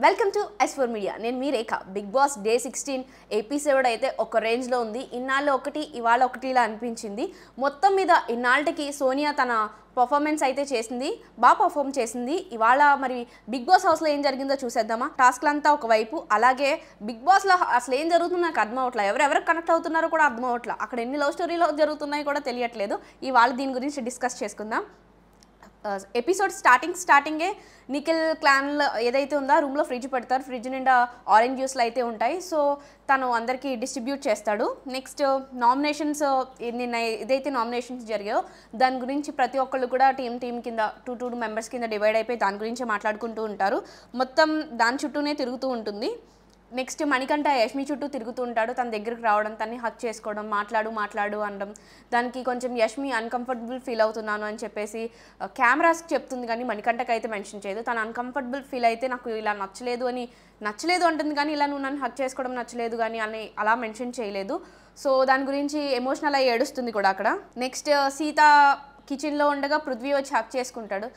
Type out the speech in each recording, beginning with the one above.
Welcome to S4 media. నేను మీ రేఖ. Big boss day 16 episode అయితే ఒక రేంజ్లో ఉంది. ఇన్నాళ్ళు ఒకటి ఇవాళ ఒకటిలా అనిపించింది. మొత్తం మీద ఇన్నాళ్ళకి సోనియా తన పర్ఫార్మెన్స్ అయితే చేసింది, బాగా పర్ఫామ్ చేసింది. ఇవాళ మరి బిగ్ బాస్ హౌస్లో ఏం జరిగిందో చూసేద్దామా. టాస్క్లంతా ఒకవైపు, అలాగే బిగ్ బాస్లో అసలు ఏం జరుగుతుందో నాకు అర్థం అవ్వట్లేదు. ఎవరెవరు కనెక్ట్ అవుతున్నారో కూడా అర్థం అవ్వట్లేదు. అక్కడ ఎన్ని లవ్ స్టోరీలో జరుగుతున్నాయో కూడా తెలియట్లేదు. ఇవాళ దీని గురించి డిస్కస్ చేసుకుందాం. ఎపిసోడ్ స్టార్టింగే నిఖిల్ క్లాన్లో ఏదైతే ఉందో ఆ రూమ్లో ఫ్రిడ్జ్ పెడతారు. ఫ్రిడ్జ్ నిండా ఆరెంజ్ జ్యూస్లు అయితే ఉంటాయి. సో తను అందరికీ డిస్ట్రిబ్యూట్ చేస్తాడు. నెక్స్ట్ నామినేషన్స్, నిన్న ఏదైతే నామినేషన్స్ జరిగాయో దాని గురించి ప్రతి ఒక్కళ్ళు కూడా టీం కింద టూ మెంబర్స్ కింద డివైడ్ అయిపోయి దాని గురించి మాట్లాడుకుంటూ ఉంటారు. మొత్తం దాని చుట్టూనే తిరుగుతూ ఉంటుంది. నెక్స్ట్ మణికంఠ యష్మి చుట్టూ తిరుగుతూ ఉంటాడు. తన దగ్గరికి రావడం, తన్ని హక్ చేసుకోవడం, మాట్లాడు అనడం. దానికి కొంచెం యష్మి అన్కంఫర్టబుల్ ఫీల్ అవుతున్నాను అని చెప్పేసి కెమెరాస్కి చెప్తుంది, కానీ మణికంఠకి అయితే మెన్షన్ చేయదు. తను అన్కంఫర్టబుల్ ఫీల్ అయితే నాకు ఇలా నచ్చలేదు అంటుంది, కానీ ఇలా నువ్వు నన్ను హక్ చేసుకోవడం నచ్చలేదు కానీ అని అలా మెన్షన్ చేయలేదు. సో దాని గురించి ఎమోషనల్ అయ్యి ఏడుస్తుంది కూడా అక్కడ. నెక్స్ట్ సీత కిచెన్లో ఉండగా పృథ్వీ వచ్చి హక్ చేసుకుంటాడు.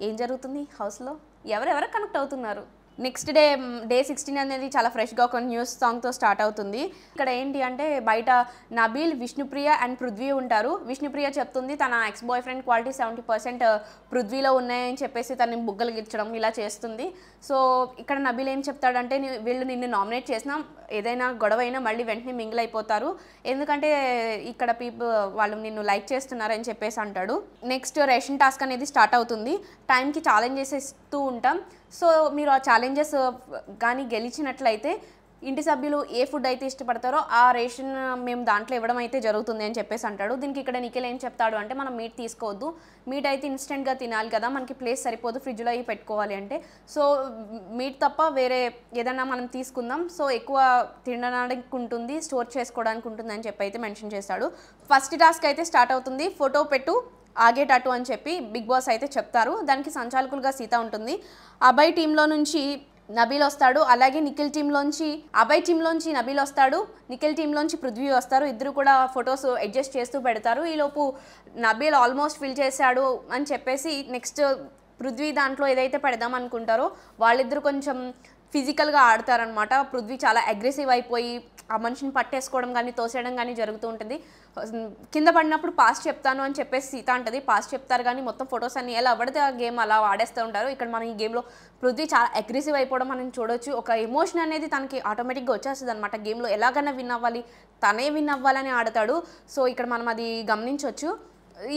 ఏం జరుగుతుంది హౌస్లో, ఎవరెవరు కనెక్ట్ అవుతున్నారు. నెక్స్ట్ డే 16 అనేది చాలా ఫ్రెష్గా ఒక న్యూస్ సాంగ్తో స్టార్ట్ అవుతుంది. ఇక్కడ ఏంటి అంటే బయట నబీల్, విష్ణుప్రియ అండ్ పృథ్వీ ఉంటారు. విష్ణుప్రియ చెప్తుంది తన ఎక్స్ బాయ్ ఫ్రెండ్ క్వాలిటీ 70% పృథ్వీలో ఉన్నాయని చెప్పేసి తనని బుగ్గలు గిచ్చడం ఇలా చేస్తుంది. సో ఇక్కడ నబీల్ ఏం చెప్తాడంటే, వీళ్ళు నిన్ను నామినేట్ చేసినా ఏదైనా గొడవ అయినా మళ్ళీ వెంటనే మింగిల్ అయిపోతారు, ఎందుకంటే ఇక్కడ వాళ్ళు నిన్ను లైక్ చేస్తున్నారని చెప్పేసి అంటాడు. నెక్స్ట్ రేషన్ టాస్క్ అనేది స్టార్ట్ అవుతుంది. టైంకి ఛాలెంజెస్ ఇస్తూ ఉంటాం. సో మీరు ఆ ఛాలెంజెస్ కానీ గెలిచినట్లయితే ఇంటి సభ్యులు ఏ ఫుడ్ అయితే ఇష్టపడతారో ఆ రేషన్ మేము దాంట్లో ఇవ్వడం అయితే జరుగుతుంది అని చెప్పేసి అంటాడు. దీనికి ఇక్కడ నిఖిల్ ఏం చెప్తాడు అంటే, మనం మీట్ తీసుకోవద్దు, మీట్ అయితే ఇన్స్టెంట్గా తినాలి కదా, మనకి ప్లేస్ సరిపోదు ఫ్రిడ్జ్లో అవి పెట్టుకోవాలి అంటే. సో మీట్ తప్ప వేరే ఏదైనా మనం తీసుకుందాం, సో ఎక్కువ తినడానికి ఉంటుంది, స్టోర్ చేసుకోవడానికి ఉంటుంది అని చెప్పి అయితే మెన్షన్ చేస్తాడు. ఫస్ట్ టాస్క్ అయితే స్టార్ట్ అవుతుంది. ఫోటో పెట్టు ఆగేటట్టు అని చెప్పి బిగ్ బాస్ అయితే చెప్తారు. దానికి సంచాలకులుగా సీత ఉంటుంది. అభయ్ టీంలో నుంచి నబీల్ వస్తాడు, అలాగే నిఖిల్ టీంలోంచి అభయ్ టీంలోంచి నబీల్ వస్తాడు, నిఖిల్ టీంలోంచి పృథ్వీ వస్తారు. ఇద్దరు కూడా ఫొటోస్ అడ్జస్ట్ చేస్తూ పెడతారు. ఈలోపు నబీల్ ఆల్మోస్ట్ ఫిల్ చేశాడు అని చెప్పేసి నెక్స్ట్ పృథ్వీ దాంట్లో ఏదైతే పెడదాం అనుకుంటారో వాళ్ళిద్దరు కొంచెం ఫిజికల్గా ఆడతారనమాట. పృథ్వీ చాలా అగ్రెసివ్ అయిపోయి ఆ మనిషిని పట్టేసుకోవడం కానీ తోసేయడం కానీ జరుగుతూ ఉంటుంది. కింద పడినప్పుడు పాస్ చెప్తాను అని చెప్పేసి సీత అంటది. పాస్ చెప్తారు కానీ మొత్తం ఫొటోస్ అన్ని ఎలా పడితే ఆ గేమ్ అలా ఆడేస్తూ ఉంటారు. ఇక్కడ మనం ఈ గేమ్లో పృథ్వీ చాలా అగ్రెసివ్ అయిపోవడం మనం చూడొచ్చు. ఒక ఎమోషన్ అనేది తనకి ఆటోమేటిక్గా వచ్చేస్తుంది అనమాట. గేమ్లో ఎలాగైనా విన్ అవ్వాలి, తనే విన్ అవ్వాలని ఆడతాడు. సో ఇక్కడ మనం అది గమనించవచ్చు.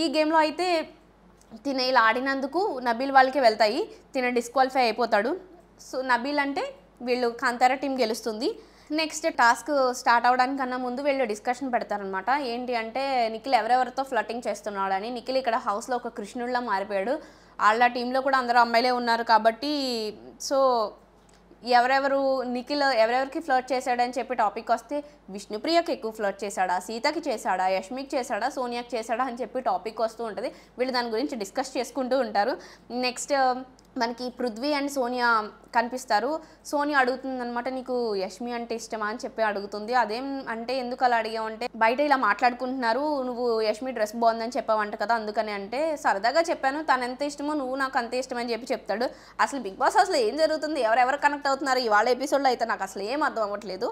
ఈ గేమ్లో అయితే తిన ఇలా ఆడినందుకు నబీల్ వాళ్ళకి వెళ్తాయి, తిన డిస్క్వాలిఫై అయిపోతాడు. సో నబీల్ అంటే వీళ్ళు కాంతారా టీం గెలుస్తుంది. నెక్స్ట్ టాస్క్ స్టార్ట్ అవడానికన్నా ముందు వీళ్ళు డిస్కషన్ పెడతారనమాట. ఏంటి అంటే నిఖిల్ ఎవరెవరితో ఫ్లటింగ్ చేస్తున్నాడని. నిఖిల్ ఇక్కడ హౌస్లో ఒక కృష్ణుడిలా మారిపోయాడు. వాళ్ళ టీంలో కూడా అందరూ అమ్మాయిలే ఉన్నారు కాబట్టి సో నిఖిల్ ఎవరెవరికి ఫ్లర్ట్ చేశాడని చెప్పి టాపిక్ వస్తే విష్ణుప్రియకి ఎక్కువ ఫ్లర్ట్ చేశాడా, సీతకి చేశాడా, యష్మికి చేశాడా, సోనియాకి చేశాడా అని చెప్పి టాపిక్ వస్తూ ఉంటుంది. వీళ్ళు దాని గురించి డిస్కస్ చేసుకుంటూ ఉంటారు. నెక్స్ట్ మనకి పృథ్వీ అండ్ సోనియా కనిపిస్తారు. సోనియా అడుగుతుందనమాట, నీకు యష్మి అంటే ఇష్టమా అని చెప్పి అడుగుతుంది. అదేం అంటే ఎందుకు అలా అడిగావు అంటే, బయట ఇలా మాట్లాడుకుంటున్నారు, నువ్వు యష్మి డ్రెస్ బాగుందని చెప్పావంట కదా అందుకని అంటే, సరదాగా చెప్పాను, తను ఎంత ఇష్టమో నువ్వు నాకు అంతే ఇష్టమని చెప్పి చెప్తాడు. అసలు బిగ్ బాస్ అసలు ఏం జరుగుతుంది, ఎవరెవరు కనెక్ట్ అవుతున్నారు ఇవాళ ఎపిసోడ్లో అయితే నాకు అసలు ఏం అర్థం అవ్వట్లేదు.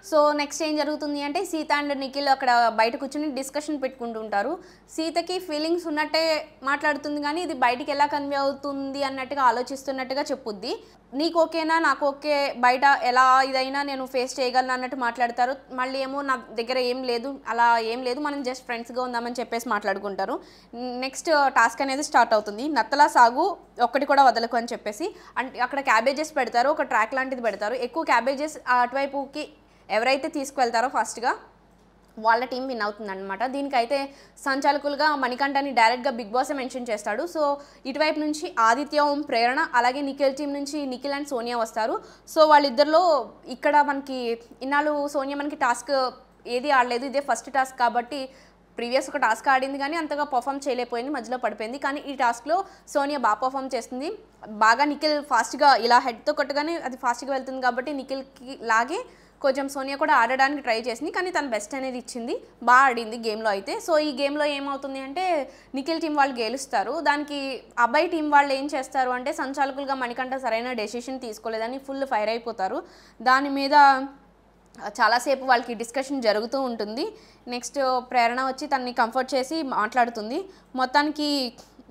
సో నెక్స్ట్ ఏం జరుగుతుంది అంటే, సీత అండ్ నిఖిల్ అక్కడ బయట కూర్చొని డిస్కషన్ పెట్టుకుంటూ ఉంటారు. సీతకి ఫీలింగ్స్ ఉన్నట్టే మాట్లాడుతుంది, కానీ ఇది బయటికి ఎలా కన్వే అవుతుంది అన్నట్టుగా ఆలోచిస్తున్నట్టుగా చెప్పుద్ది. నీకు ఓకేనా, నాకు ఓకే, బయట ఎలా ఇదైనా నేను ఫేస్ చేయగలను అన్నట్టు మాట్లాడతారు. మళ్ళీ ఏమో నా దగ్గర ఏం లేదు, అలా ఏం లేదు, మనం జస్ట్ ఫ్రెండ్స్గా ఉందామని చెప్పేసి మాట్లాడుకుంటారు. నెక్స్ట్ టాస్క్ అనేది స్టార్ట్ అవుతుంది. నత్తలా సాగు, ఒక్కటి కూడా వదలకు అని చెప్పేసి. అంటే అక్కడ క్యాబేజెస్ పెడతారు, ఒక ట్రాక్ లాంటిది పెడతారు. ఎక్కువ క్యాబేజెస్ అటువైపుకి ఎవరైతే తీసుకువెళ్తారో ఫస్ట్గా వాళ్ళ టీం విన్ అవుతుందన్నమాట. దీనికైతే సంచాలకులుగా మణికంఠని డైరెక్ట్గా బిగ్ బాసే మెన్షన్ చేస్తాడు. సో ఇటువైపు నుంచి ఆదిత్య, ఓం, ప్రేరణ, అలాగే నిఖిల్ టీం నుంచి నిఖిల్ అండ్ సోనియా వస్తారు. సో వాళ్ళిద్దరిలో ఇక్కడ మనకి ఇన్నాళ్ళు సోనియా మనకి టాస్క్ ఏది ఆడలేదు, ఇదే ఫస్ట్ టాస్క్ కాబట్టి ప్రీవియస్ ఒక టాస్క్ ఆడింది కానీ అంతగా పర్ఫామ్ చేయలేకపోయింది, మధ్యలో పడిపోయింది. కానీ ఈ టాస్క్లో సోనియా బాగా పర్ఫామ్ చేస్తుంది. బాగా నిఖిల్ ఫాస్ట్గా ఇలా హెడ్తో కొట్టగానే అది ఫాస్ట్గా వెళ్తుంది కాబట్టి నిఖిల్కి లాగే కొంచెం సోనియా కూడా ఆడడానికి ట్రై చేసింది, కానీ తన బెస్ట్ అనేది ఇచ్చింది, బాగా ఆడింది గేమ్లో అయితే. సో ఈ గేమ్లో ఏమవుతుంది అంటే నిఖిల్ టీం వాళ్ళు గెలుస్తారు. దానికి అబ్బాయి టీం వాళ్ళు ఏం చేస్తారు అంటే సంచాలకులుగా మణికంఠ సరైన డెసిషన్ తీసుకోలేదని ఫుల్ ఫైర్ అయిపోతారు. దాని మీద చాలాసేపు వాళ్ళకి డిస్కషన్ జరుగుతూ ఉంటుంది. నెక్స్ట్ ప్రేరణ వచ్చి తనని కంఫర్ట్ చేసి మాట్లాడుతుంది. మొత్తానికి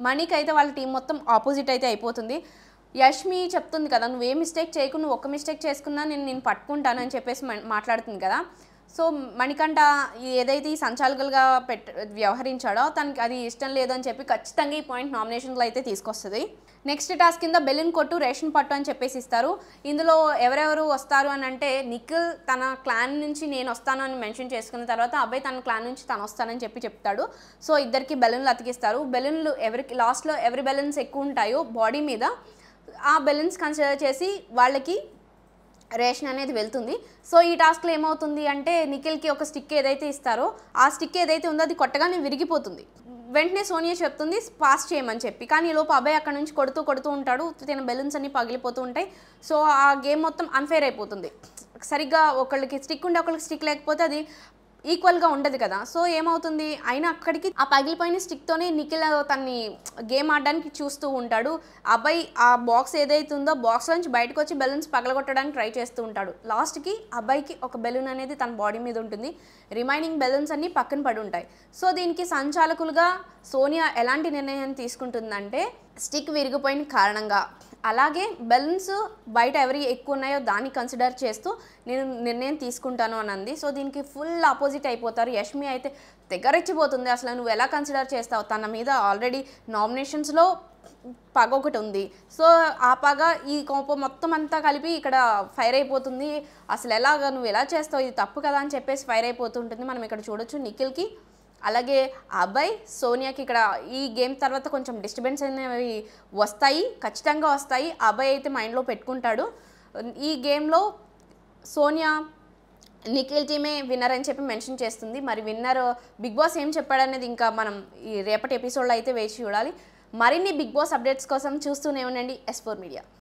మణికి అయితే వాళ్ళ టీం మొత్తం ఆపోజిట్ అయితే అయిపోతుంది. యష్మి చెప్తుంది కదా, నువ్వు ఏ మిస్టేక్ చేయకు, నువ్వు ఒక్క మిస్టేక్ చేసుకున్నా నేను పట్టుకుంటాను అని చెప్పేసి మాట్లాడుతుంది కదా. సో మణికంఠ ఏదైతే ఈ సంచాలకులుగా వ్యవహరించాడో తనకి అది ఇష్టం లేదని చెప్పి ఖచ్చితంగా ఈ పాయింట్ నామినేషన్లో అయితే తీసుకొస్తుంది. నెక్స్ట్ టాస్క్ కింద బెలూన్ కొట్టు రేషన్ పట్టు అని చెప్పేసి ఇస్తారు. ఇందులో ఎవరెవరు వస్తారు అని అంటే నిఖిల్ తన క్లాన్ నుంచి నేను వస్తాను అని మెన్షన్ చేసుకున్న తర్వాత అబ్బాయి తన క్లాన్ నుంచి తను వస్తానని చెప్తాడు. సో ఇద్దరికి బెలూన్లు అతికిస్తారు. బెలూన్లు ఎవరికి లాస్ట్లో ఎవరి బెలూన్స్ ఎక్కువ ఉంటాయో బాడీ మీద ఆ బెలూన్స్ కన్సిడర్ చేసి వాళ్ళకి రేషన్ అనేది వెళ్తుంది. సో ఈ టాస్క్లో ఏమవుతుంది అంటే నిఖిల్కి ఒక స్టిక్ ఏదైతే ఇస్తారో ఆ స్టిక్ ఏదైతే ఉందో అది కొట్టగానే విరిగిపోతుంది. వెంటనే సోనియా చెప్తుంది పాస్ చేయమని చెప్పి, కానీ ఈ లోపు అబ్బాయి అక్కడ నుంచి కొడుతూ ఉంటాడు. తన బెలూన్స్ అన్ని పగిలిపోతూ ఉంటాయి. సో ఆ గేమ్ మొత్తం అన్ఫేర్ అయిపోతుంది. సరిగ్గా ఒకళ్ళకి స్టిక్ ఉండి ఒకళ్ళకి స్టిక్ లేకపోతే అది ఈక్వల్గా ఉండదు కదా. సో ఏమవుతుంది, అయినా అక్కడికి ఆ పగిలిపోయిన స్టిక్తోనే నిఖిల్ తన్ని గేమ్ ఆడడానికి చూస్తూ ఉంటాడు. అబ్బాయి ఆ బాక్స్ ఏదైతే ఉందో బాక్స్ నుంచి బయటకు వచ్చి బెలూన్స్ పగలగొట్టడానికి ట్రై చేస్తూ ఉంటాడు. లాస్ట్కి అబ్బాయికి ఒక బెలూన్ అనేది తన బాడీ మీద ఉంటుంది, రిమైనింగ్ బెలూన్స్ అన్నీ పక్కన పడి ఉంటాయి. సో దీనికి సంచాలకులుగా సోనియా ఎలాంటి నిర్ణయం తీసుకుంటుందంటే స్టిక్ విరిగిపోయిన కారణంగా, అలాగే బెలూన్స్ బయట ఎవరి ఎక్కువ ఉన్నాయో దాన్ని కన్సిడర్ చేస్తూ నేను నిర్ణయం తీసుకుంటాను అని అంది. సో దీనికి ఫుల్ ఆపోజిట్ అయిపోతారు. యష్మి అయితే తెగరెచ్చిపోతుంది, అసలు నువ్వు ఎలా కన్సిడర్ చేస్తావు, తన మీద ఆల్రెడీ నామినేషన్స్లో పగ ఒకటి ఉంది. సో ఆ పగ ఈ కోపం మొత్తం అంతా కలిపి ఇక్కడ ఫైర్ అయిపోతుంది. అసలు ఎలాగ నువ్వు ఎలా చేస్తావు, ఇది తప్పు కదా అని చెప్పేసి ఫైర్ అయిపోతుంటుంది. మనం ఇక్కడ చూడొచ్చు నిఖిల్కి అలాగే అబ్బాయి సోనియాకి ఇక్కడ ఈ గేమ్ తర్వాత కొంచెం డిస్టర్బెన్స్ అనేవి వస్తాయి, ఖచ్చితంగా వస్తాయి. అబ్బాయి అయితే మైండ్లో పెట్టుకుంటాడు. ఈ గేమ్లో సోనియా నిఖిల్ టీమే విన్నర్ అని చెప్పి మెన్షన్ చేస్తుంది. మరి విన్నర్ బిగ్ బాస్ ఏం చెప్పాడనేది ఇంకా మనం ఈ రేపటి ఎపిసోడ్లో అయితే వేచి చూడాలి. మరిన్ని బిగ్ బాస్ అప్డేట్స్ కోసం చూస్తూనే ఉండండి S4 మీడియా.